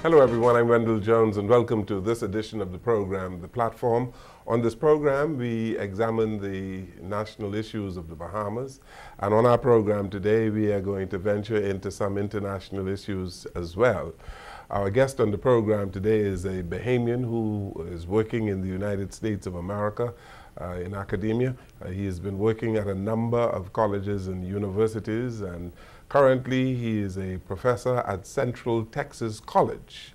Hello everyone, I'm Wendell Jones and welcome to this edition of the program, The Platform. On this program, we examine the national issues of the Bahamas, and on our program today, we are going to venture into some international issues as well. Our guest on the program today is a Bahamian who is working in the United States of America in academia. He has been working at a number of colleges and universities, and currently he is a professor at Central Texas College.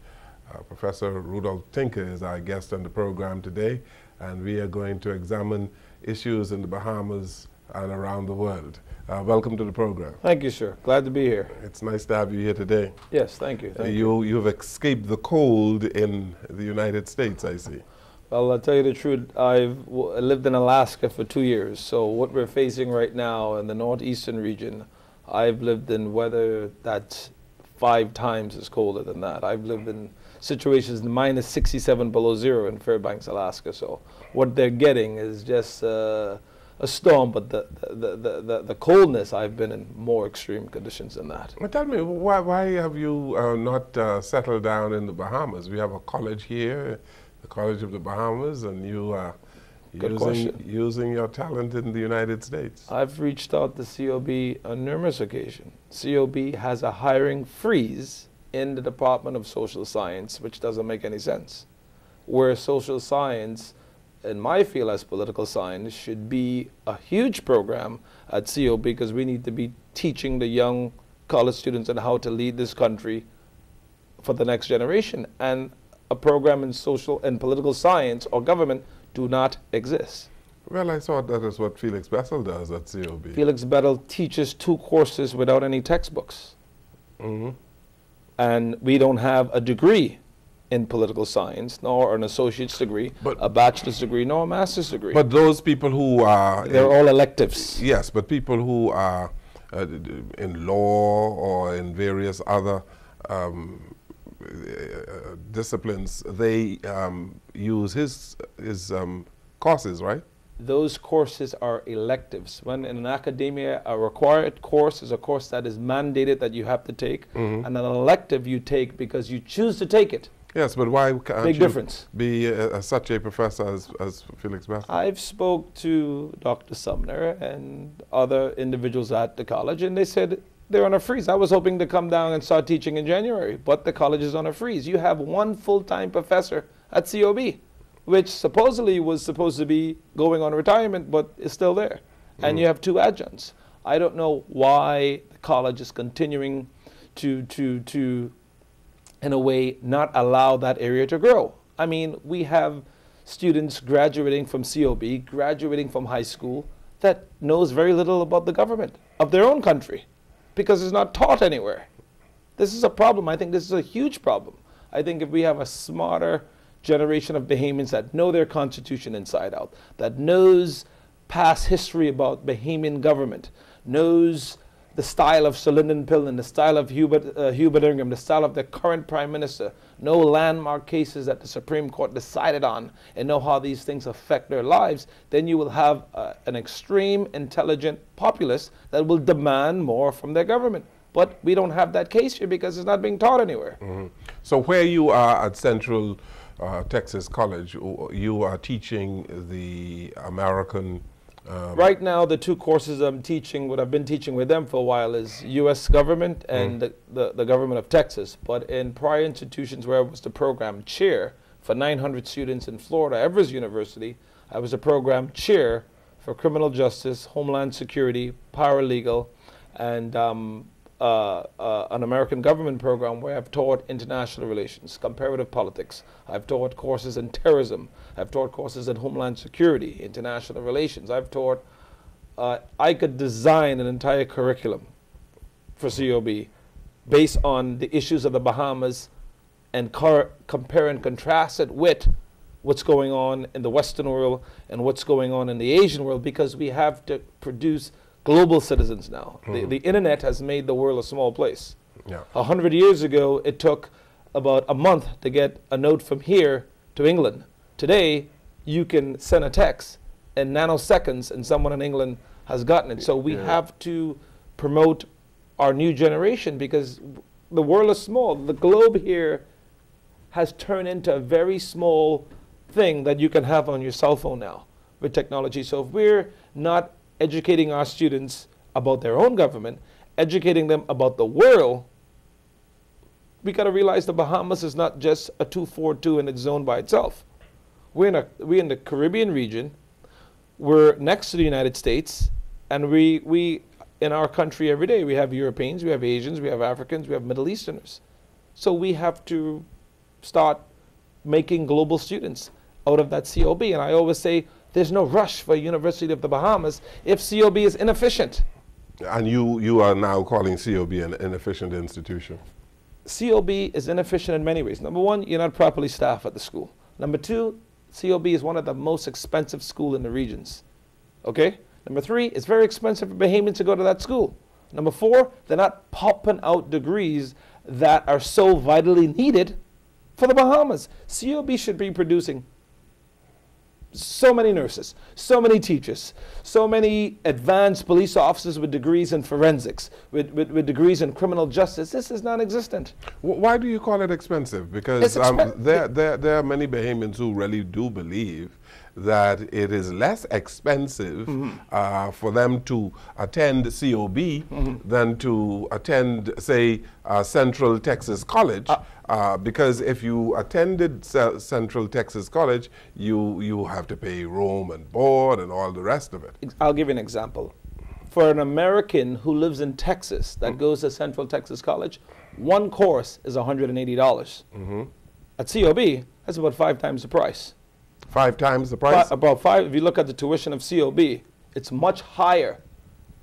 Professor Rudolph Tinker is our guest on the program today, and we are going to examine issues in the Bahamas and around the world. Welcome to the program. Thank you, sir. Glad to be here. It's nice to have you here today. Yes, thank you. Thank you. You've escaped the cold in the United States, I see. Well, I'll tell you the truth. I've lived in Alaska for 2 years, so what we're facing right now in the northeastern region, I've lived in weather that's 5 times as colder than that. I've lived in situations minus 67 below zero in Fairbanks, Alaska. So what they're getting is just a storm, but the coldness, I've been in more extreme conditions than that. Well, tell me, why have you not settled down in the Bahamas? We have a college here, the College of the Bahamas, and you are using your talent in the United States. I've reached out to COB on numerous occasions. COB has a hiring freeze in the Department of Social Science, which doesn't make any sense. Where social science, in my field as political science, should be a huge program at COB, because we need to be teaching the young college students on how to lead this country for the next generation. And a program in social and political science or government do not exist. Well, I thought that is what Felix Bessel does at COB. Felix Bessel teaches 2 courses without any textbooks. Mm-hmm. And we don't have a degree in political science, nor an associate's degree, a bachelor's degree, nor a master's degree. But those people who are... They're all electives. Yes, but people who are in law or in various other disciplines, they use his courses, right? Those courses are electives. When in an academia, a required course is a course that is mandated that you have to take, and an elective you take because you choose to take it. Yes, but why can't Big you difference. be such a professor as Felix Bessel? I've spoke to Dr. Sumner and other individuals at the college, and they said they're on a freeze. I was hoping to come down and start teaching in January, but the college is on a freeze. You have 1 full-time professor at COB, which supposedly was supposed to be going on retirement, but is still there. And you have 2 adjuncts. I don't know why the college is continuing to in a way, not allow that area to grow. I mean, we have students graduating from COB, graduating from high school, that knows very little about the government of their own country, because it's not taught anywhere. This is a problem. I think this is a huge problem. I think if we have a smarter generation of Bahamians that know their constitution inside out, that knows past history about Bahamian government, knows the style of Sir Lyndon Pillen, the style of Hubert Ingraham, the style of the current Prime Minister, know landmark cases that the Supreme Court decided on, and know how these things affect their lives, then you will have an extreme, intelligent populace that will demand more from their government. But we don't have that case here because it's not being taught anywhere. So where you are at Central Texas College, you are teaching the American... Right now, the 2 courses I'm teaching, what I've been teaching with them for a while, is U.S. government and the government of Texas. But in prior institutions where I was the program chair for 900 students in Florida, Evers University, I was a program chair for criminal justice, homeland security, paralegal, and an American government program where I've taught international relations, comparative politics. I've taught courses in terrorism. I've taught courses in homeland security, international relations. I've taught, I could design an entire curriculum for COB based on the issues of the Bahamas and compare and contrast it with what's going on in the Western world and what's going on in the Asian world, because we have to produce global citizens now. The internet has made the world a small place. 100 years ago, it took about a month to get a note from here to England. Today, you can send a text in nanoseconds and someone in England has gotten it. So we have to promote our new generation because the world is small. The globe here has turned into a very small thing that you can have on your cell phone now with technology. So if we're not educating our students about their own government, educating them about the world, we got to realize the Bahamas is not just a 242 in its zone by itself. We're in the Caribbean region. We're next to the United States, and we in our country every day we have Europeans, we have Asians, we have Africans, we have Middle Easterners. So we have to start making global students out of that COB. And I always say there's no rush for University of the Bahamas if COB is inefficient. And you are now calling COB an inefficient institution. COB is inefficient in many ways. Number one, you're not properly staffed at the school. Number two, COB is one of the most expensive schools in the regions. Okay? Number three, it's very expensive for Bahamians to go to that school. Number four, they're not popping out degrees that are so vitally needed for the Bahamas. COB should be producing so many nurses, so many teachers, so many advanced police officers with degrees in forensics, with degrees in criminal justice. This is non-existent. Why do you call it expensive? Because there are many Bahamians who really do believe that it is less expensive for them to attend COB than to attend, say, Central Texas College. Because if you attended Central Texas College, you have to pay room and board and all the rest of it. I'll give you an example. For an American who lives in Texas that goes to Central Texas College, one course is $180. At COB, that's about 5 times the price. 5 times the price? About 5. If you look at the tuition of COB, it's much higher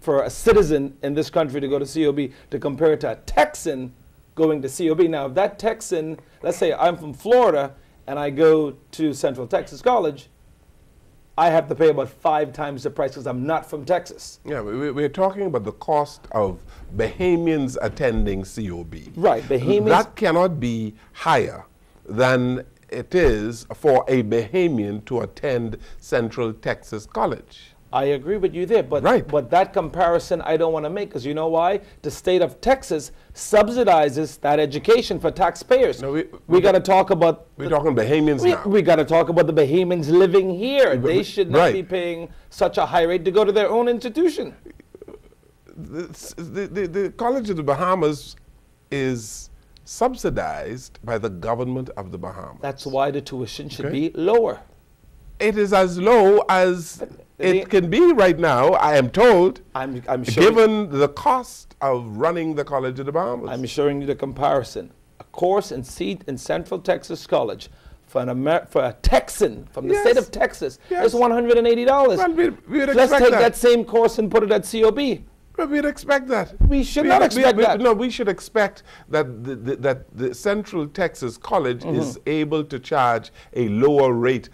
for a citizen in this country to go to COB to compare to a Texan going to COB. Now, if that Texan, let's say I'm from Florida and I go to Central Texas College, I have to pay about 5 times the price because I'm not from Texas. Yeah, we're talking about the cost of Bahamians attending COB. Right, Bahamians. That cannot be higher than it is for a Bahamian to attend Central Texas College. I agree with you there, but, but that comparison I don't want to make, because you know why? The state of Texas subsidizes that education for taxpayers. No, we got to talk about... We're talking Bahamians now. We got to talk about the Bahamians living here. They should not be paying such a high rate to go to their own institution. The College of the Bahamas is subsidized by the government of the Bahamas. That's why the tuition should be lower. It is as low as it can be right now, I am told, I'm given the cost of running the College of the Bahamas. I'm showing you the comparison. A course and seat in Central Texas College for a Texan from the state of Texas is $180. Well, we'd Let's take that same course and put it at COB. Well, we'd expect that. We should not expect that. No, we should expect that the Central Texas College is able to charge a lower rate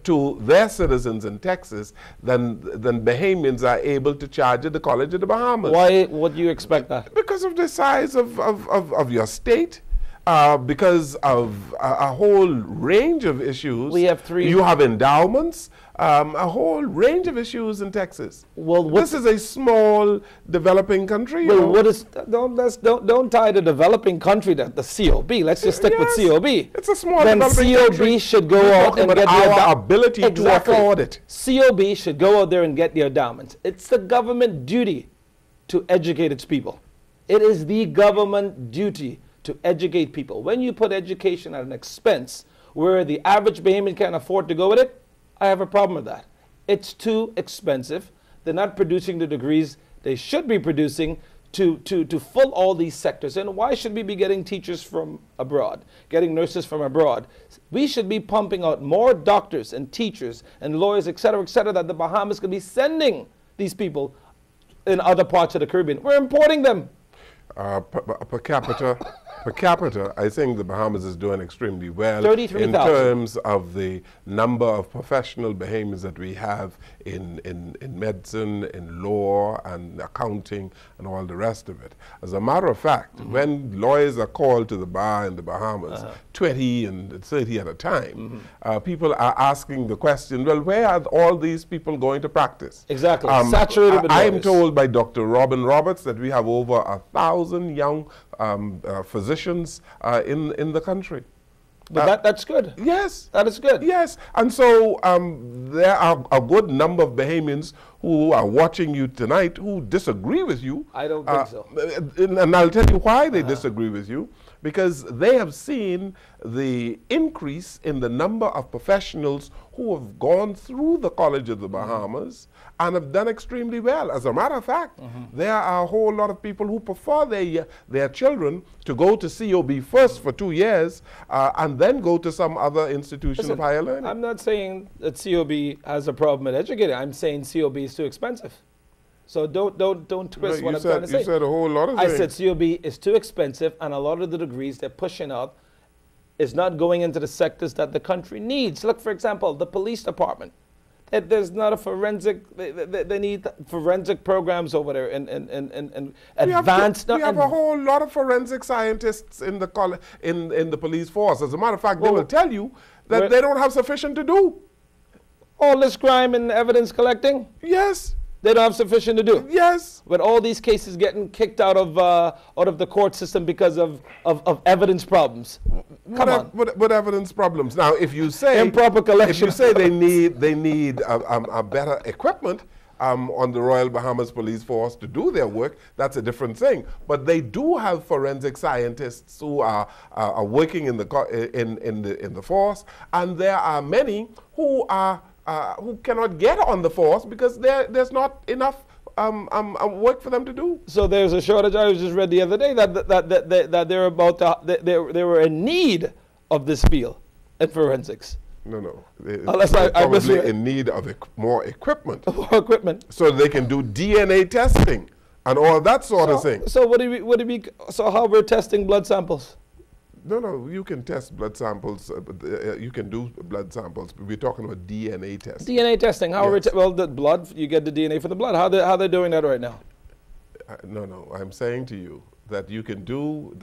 to their citizens in Texas than Bahamians are able to charge at the College of the Bahamas. Why would you expect that? Because of the size of your state. Because of a whole range of issues. We have 3. You have endowments, a whole range of issues in Texas. Well, this is a small developing country. Well, what is don't tie the developing country to the COB. Let's just stick with COB. It's a small then developing COB country. should go out and get our ability to afford it. COB should go out there and get the endowments. It's the government duty to educate its people. It is the government duty to educate people. When you put education at an expense where the average Bahamian can't afford to go with it, I have a problem with that. It's too expensive. They're not producing the degrees they should be producing to fill all these sectors. And why should we be getting teachers from abroad, getting nurses from abroad? We should be pumping out more doctors and teachers and lawyers, et cetera, that the Bahamas could be sending these people in other parts of the Caribbean. We're importing them. Per capita, I think the Bahamas is doing extremely well 33,000 in terms of the number of professional Bahamians that we have in medicine, in law, and accounting, and all the rest of it. As a matter of fact, when lawyers are called to the bar in the Bahamas, 20 and 30 at a time, people are asking the question, well, where are all these people going to practice? Exactly. Saturated with I am told by Dr. Robin Roberts that we have over 1,000 young physicians in the country. But that's good. Yes. That is good. Yes. And so there are a good number of Bahamians who are watching you tonight who disagree with you. I don't think so. And I'll tell you why they disagree with you. Because they have seen the increase in the number of professionals who have gone through the College of the Bahamas and have done extremely well. As a matter of fact, there are a whole lot of people who prefer their children to go to COB first for 2 years and then go to some other institution of higher learning. I'm not saying that COB has a problem at educating. I'm saying COB is too expensive. So don't twist what I'm trying to say. You said a whole lot of I things. said COB is too expensive, and a lot of the degrees they're pushing out is not going into the sectors that the country needs. Look, for example, the police department. There's not a forensic. They need forensic programs over there and advanced. We have a whole lot of forensic scientists in the in the police force. As a matter of fact, they will tell you that they don't have sufficient to do. All this crime and evidence collecting. Yes. They don't have sufficient to do. Yes. But all these cases getting kicked out of the court system because of evidence problems. Come on. What evidence problems? Now, if you say improper collection, if you say they need a better equipment on the Royal Bahamas Police Force to do their work, that's a different thing. But they do have forensic scientists who are working in the force, and there are many who cannot get on the force because there's not enough work for them to do. So there's a shortage. I just read the other day that they're about they were in need of this field in forensics. No. Unless they're I probably in need of more equipment. More equipment. So they can do DNA testing and all that sort of thing. So so how we're testing blood samples? No, you can test blood samples. You can do blood samples. But we're talking about DNA testing. DNA testing. How Yes. well, the blood, you get the DNA for the blood. How they doing that right now? No. I'm saying to you that you can do.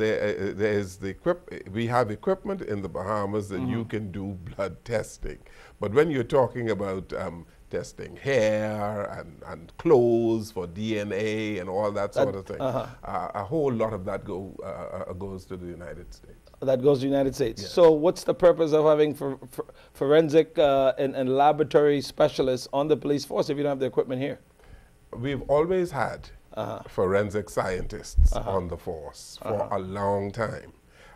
We have equipment in the Bahamas that you can do blood testing. But when you're talking about testing hair and clothes for DNA and all that sort of thing, a whole lot of that goes to the United States. That goes to the United States. Yes. So what's the purpose of having forensic and laboratory specialists on the police force if you don't have the equipment here? We've always had forensic scientists on the force for a long time.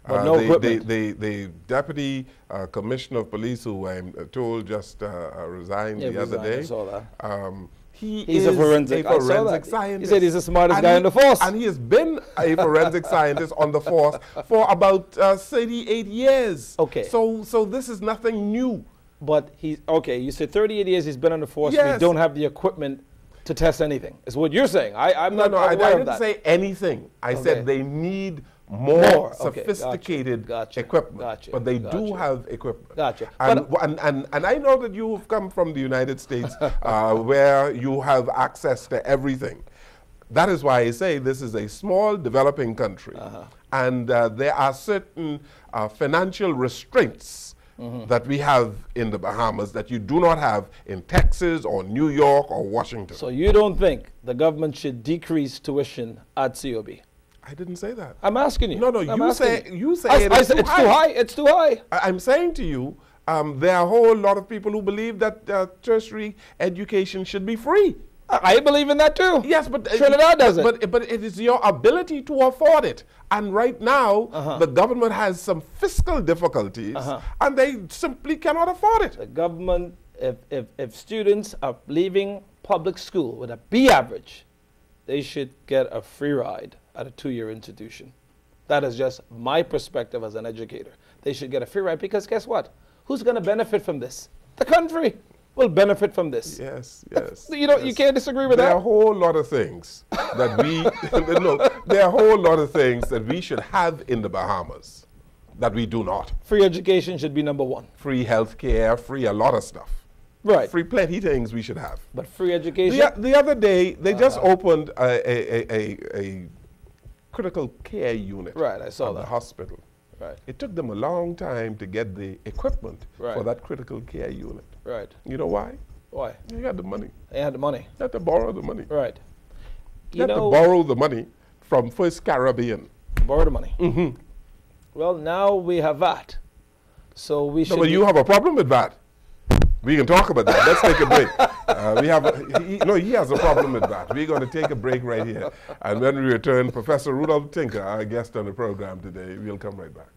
But no equipment. The deputy commissioner of police, who I'm told just resigned the other day, I saw that. He's a forensic scientist. He said he's the smartest guy in the force. And he has been a forensic scientist on the force for about 38 years. Okay. So this is nothing new. But you said 38 years he's been on the force. Yes. We don't have the equipment to test anything. Is what you're saying. I didn't say anything. I said they need more sophisticated equipment. Gotcha. But they do have equipment. Gotcha. And I know that you have come from the United States where you have access to everything. That is why I say this is a small developing country. And there are certain financial restraints that we have in the Bahamas that you do not have in Texas or New York or Washington. So you don't think the government should decrease tuition at COB? I didn't say that. I'm asking you. No, you say it's too high. It's too high. I'm saying to you, there are a whole lot of people who believe that tertiary education should be free. I believe in that too. Yes, but Trinidad doesn't. But it is your ability to afford it. And right now, the government has some fiscal difficulties, and they simply cannot afford it. The government, if students are leaving public school with a B average, they should get a free ride at a 2-year institution. That is just my perspective as an educator. They should get a free ride because guess what? Who's going to benefit from this? The country will benefit from this. Yes. You can't disagree with that. There are a whole lot of things that there are a whole lot of things that we should have in the Bahamas that we do not. Free education should be number one. Free health care, free a lot of stuff. Right. Free plenty things we should have. But free education? The other day, they just opened a critical care unit right, I saw at that. the hospital. Right. It took them a long time to get the equipment for that critical care unit. Right. You know why? Why? They had the money. They had the money. They had to borrow the money. Right. They had to borrow the money from First Caribbean. Borrow the money. Well, now we have that. So we should. No, but you have a problem with that. We can talk about that. Let's take a break. He has a problem with that. We're going to take a break right here. And when we return, Professor Rudolph Tinker, our guest on the program today, we'll come right back.